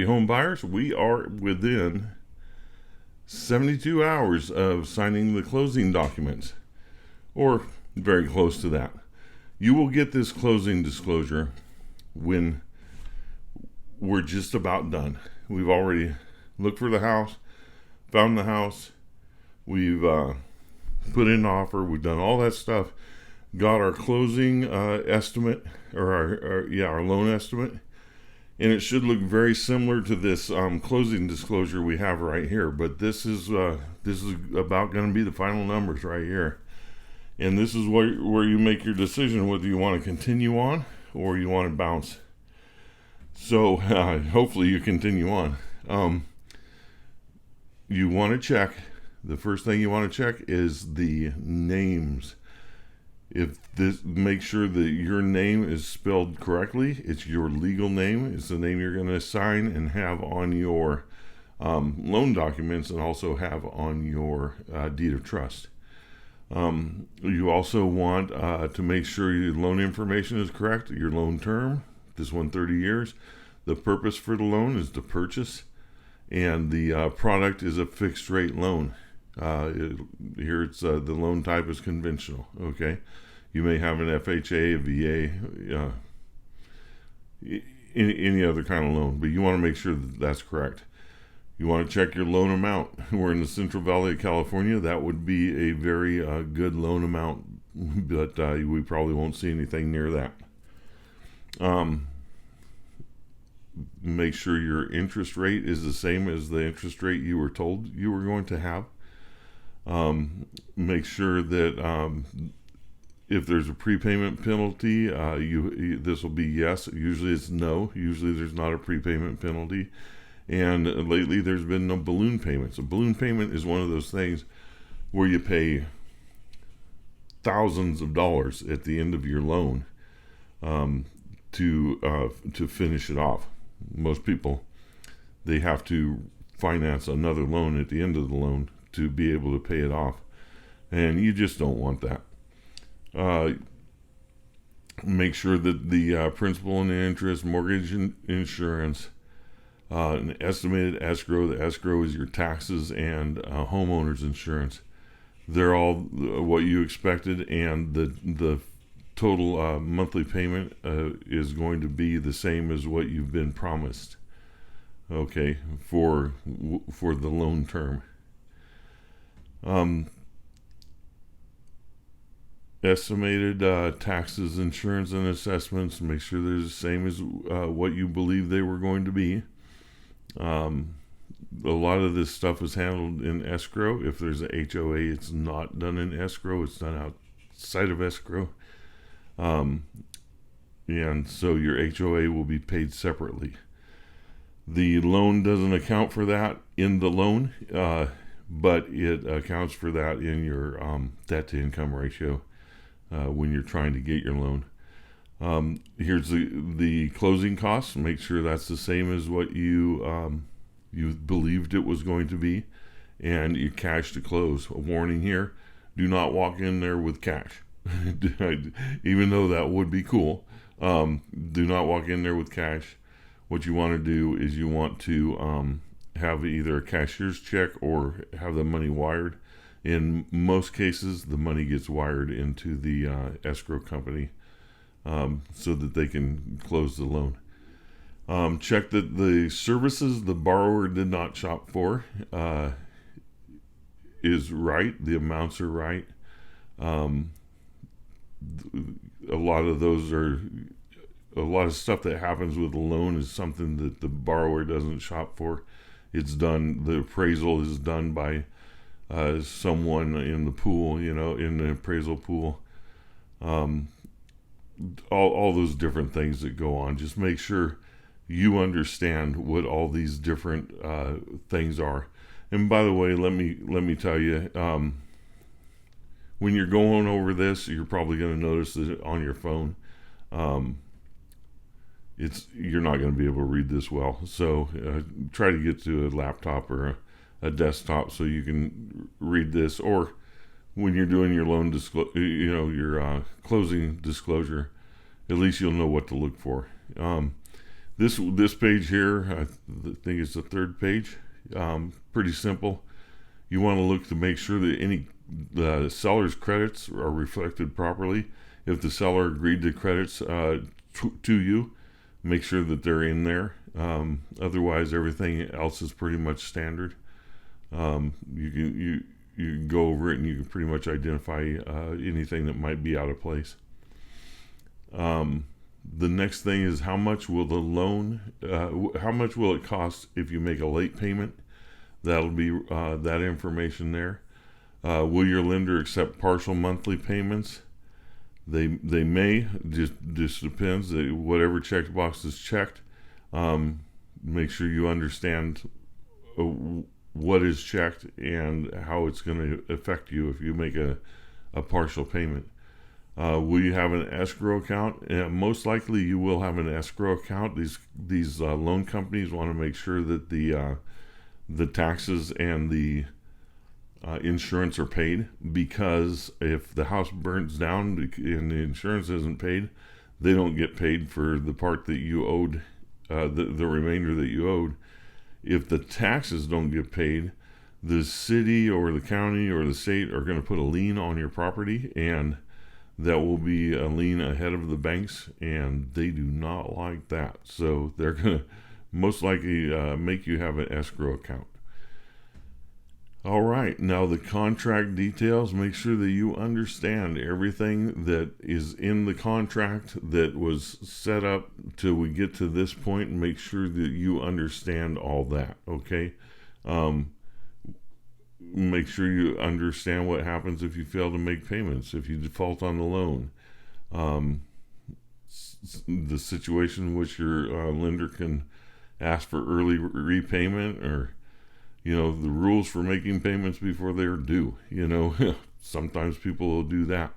Home buyers, we are within 72 hours of signing the closing documents, or very close to that. You will get this closing disclosure when we're just about done. We've already looked for the house, found the house, we've put in an offer, we've done all that stuff, got our closing estimate, or our loan estimate, and it should look very similar to this closing disclosure we have right here. But this is about going to be the final numbers right here, and this is where you make your decision whether you want to continue on or you want to bounce. So hopefully you continue on. You want to check. The first thing you want to check is the names. Make sure that your name is spelled correctly. It's your legal name. It's the name you're going to sign and have on your loan documents, and also have on your deed of trust. You also want to make sure your loan information is correct. Your loan term, this one 30 years. The purpose for the loan is to purchase, and the product is a fixed rate loan. Here it's the loan type is conventional. Okay, you may have an FHA, a VA, any other kind of loan, but you want to make sure that that's correct. You want to check your loan amount. We're in the Central Valley of California. That would be a very good loan amount, but we probably won't see anything near that. Make sure your interest rate is the same as the interest rate you were told you were going to have. Make sure that if there's a prepayment penalty, this will be yes. Usually it's no. Usually there's not a prepayment penalty. And lately there's been no balloon payments. A balloon payment is one of those things where you pay thousands of dollars at the end of your loan to finish it off. Most people, they have to finance another loan at the end of the loan to be able to pay it off, and you just don't want that. Make sure that the principal and the interest, mortgage insurance, an estimated escrow. The escrow is your taxes and homeowner's insurance. They're all what you expected, and the total monthly payment is going to be the same as what you've been promised. Okay, for the loan term. Estimated taxes, insurance, and assessments. Make sure they're the same as what you believe they were going to be. A lot of this stuff is handled in escrow. If there's a HOA, it's not done in escrow. It's done outside of escrow. And so your HOA will be paid separately. The loan doesn't account for that in the loan, but it accounts for that in your debt to income ratio when you're trying to get your loan. Here's the closing costs. Make sure that's the same as what you believed it was going to be, and your cash to close. A warning here: do not walk in there with cash. Even though that would be cool, do not walk in there with cash. What you want to do is you want to have either a cashier's check or have the money wired. In most cases, the money gets wired into the escrow company so that they can close the loan. Check that the services the borrower did not shop for is right. The amounts are right. A lot of stuff that happens with a loan is something that the borrower doesn't shop for. It's done. The appraisal is done by someone in the pool, in the appraisal pool. All those different things that go on. Just make sure you understand what all these different things are. And by the way, let me tell you, when you're going over this, you're probably going to notice that on your phone, you're not going to be able to read this well. So try to get to a laptop or a desktop so you can read this. Or when you're doing your loan your closing disclosure, at least you'll know what to look for. This page here, I think it's the third page. Pretty simple. You want to look to make sure that the seller's credits are reflected properly. If the seller agreed to credits to you, make sure that they're in there. Otherwise, everything else is pretty much standard. You can go over it and you can pretty much identify anything that might be out of place. The next thing is how much will the loan, how much will it cost if you make a late payment? That'll be that information there. Will your lender accept partial monthly payments? They may, just depends. Whatever checkbox is checked, make sure you understand what is checked and how it's going to affect you if you make a partial payment. Will you have an escrow account? Most likely you will have an escrow account. These loan companies want to make sure that the taxes and the insurance are paid, because if the house burns down and the insurance isn't paid, they don't get paid for the part that you owed, the remainder that you owed. If the taxes don't get paid, the city or the county or the state are going to put a lien on your property, and that will be a lien ahead of the banks, and they do not like that. So they're going to most likely make you have an escrow account. All right, now the contract details. Make sure that you understand everything that is in the contract that was set up till we get to this point, and make sure that you understand all that, okay? Make sure you understand what happens if you fail to make payments, if you default on the loan. The situation in which your lender can ask for early repayment, or the rules for making payments before they're due. Sometimes people will do that.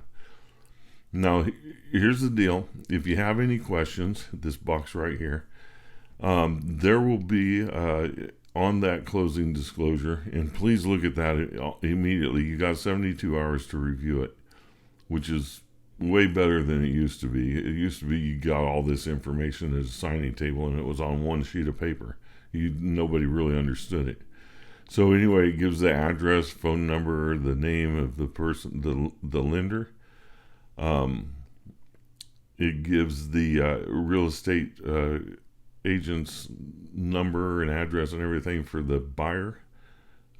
Now, here's the deal. If you have any questions, this box right here, there will be on that closing disclosure, and please look at that immediately. You got 72 hours to review it, which is way better than it used to be. It used to be you got all this information at a signing table and it was on one sheet of paper. Nobody really understood it. So anyway, it gives the address, phone number, the name of the person, the lender. It gives the real estate agent's number and address and everything for the buyer,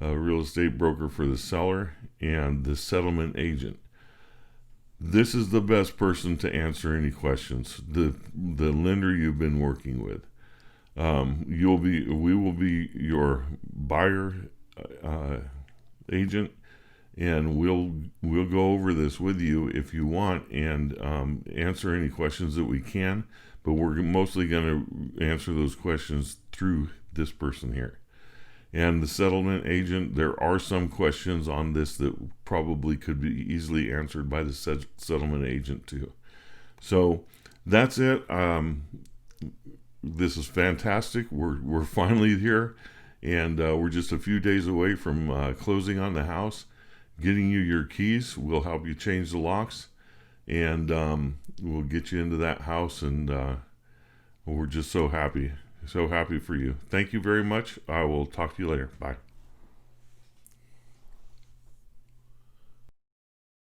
real estate broker for the seller, and the settlement agent. This is the best person to answer any questions. The lender you've been working with. We will be your buyer agent, and we'll go over this with you if you want, and answer any questions that we can. But we're mostly going to answer those questions through this person here. And the settlement agent, there are some questions on this that probably could be easily answered by the settlement agent too. So that's it. This is fantastic. We're finally here, and we're just a few days away from closing on the house. Getting you your keys. We'll help you change the locks, and we'll get you into that house, and we're just so happy for you. Thank you very much. I will talk to you later. Bye.